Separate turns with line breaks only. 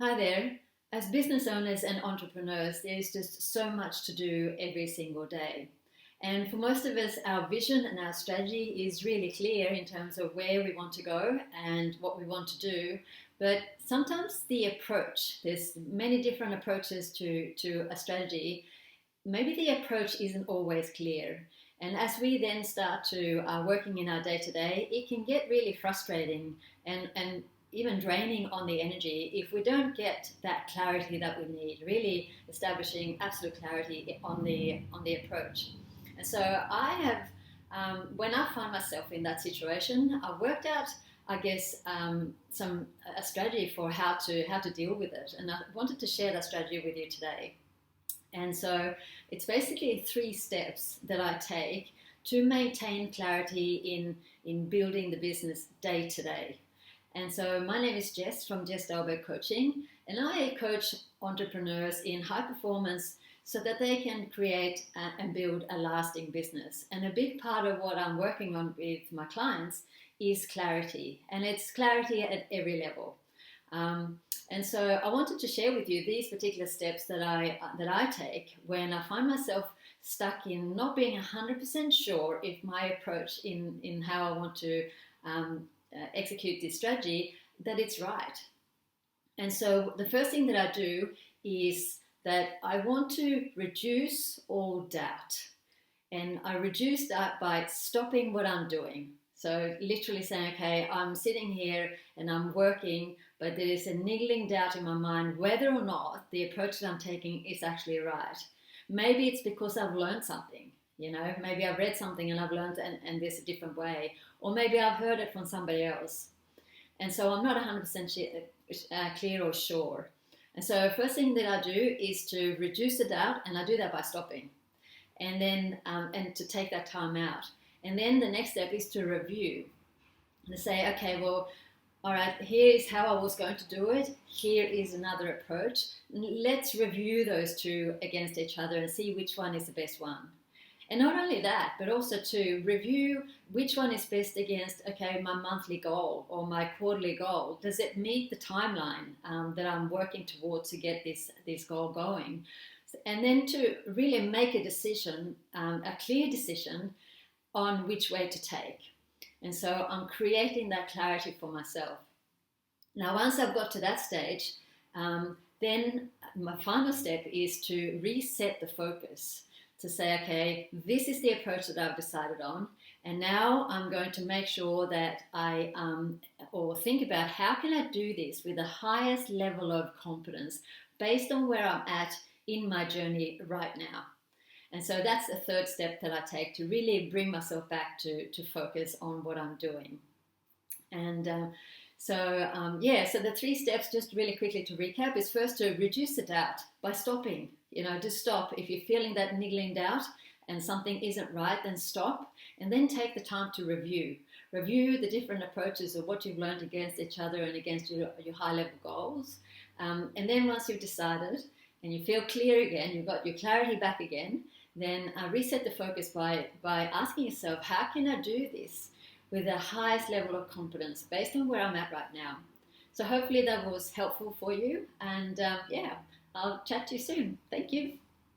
Hi there. As business owners and entrepreneurs, there's just so much to do every single day. And for most of us, our vision and our strategy is really clear in terms of where we want to go and what we want to do. But sometimes the approach, there's many different approaches to a strategy. Maybe the approach isn't always clear. And as we then start to working in our day to day, it can get really frustrating and even draining on the energy if we don't get that clarity that we need. Really establishing absolute clarity on the approach. And so I have, when I find myself in that situation, I've worked out, I guess, some a strategy for how to deal with it, and I wanted to share that strategy with you today. And so it's basically three steps that I take to maintain clarity in building the business day to day. And so my name is Jess from Jess Coaching, and I coach entrepreneurs in high performance so that they can create and build a lasting business. And a big part of what I'm working on with my clients is clarity, and it's clarity at every level. And so I wanted to share with you these particular steps that I take when I find myself stuck in not being 100% sure if my approach in how I want to execute this strategy that it's right. And so the first thing that I do is that I want to reduce all doubt. And I reduce that by stopping what I'm doing. So literally saying, okay, I'm sitting here and I'm working, but there is a niggling doubt in my mind whether or not the approach that I'm taking is actually right. Maybe it's because I've learned something, maybe I've read something and I've learned and there's a different way. Or maybe I've heard it from somebody else. And so I'm not 100% clear or sure. And so first thing that I do is to reduce the doubt, and I do that by stopping. And then and to take that time out. And then the next step is to review and to say, okay, well, all right, here is how I was going to do it. Here is another approach. Let's review those two against each other and see which one is the best one. And not only that, but also to review which one is best against, okay, my monthly goal or my quarterly goal. Does it meet the timeline that I'm working towards to get this goal going? And then to really make a decision, a clear decision on which way to take. And so I'm creating that clarity for myself. Now, once I've got to that stage, then my final step is to reset the focus, to say, okay, this is the approach that I've decided on, and now I'm going to make sure that or think about how can I do this with the highest level of confidence based on where I'm at in my journey right now. And so that's the third step that I take to really bring myself back to focus on what I'm doing. And so the three steps, just really quickly to recap, is first to reduce the doubt by stopping. Just stop. If you're feeling that niggling doubt and something isn't right, then stop. And then take the time to review. Review the different approaches of what you've learned against each other and against your high-level goals. And then once you've decided and you feel clear again, you've got your clarity back again, then reset the focus by asking yourself, how can I do this with the highest level of confidence based on where I'm at right now? So hopefully that was helpful for you. And I'll chat to you soon. Thank you.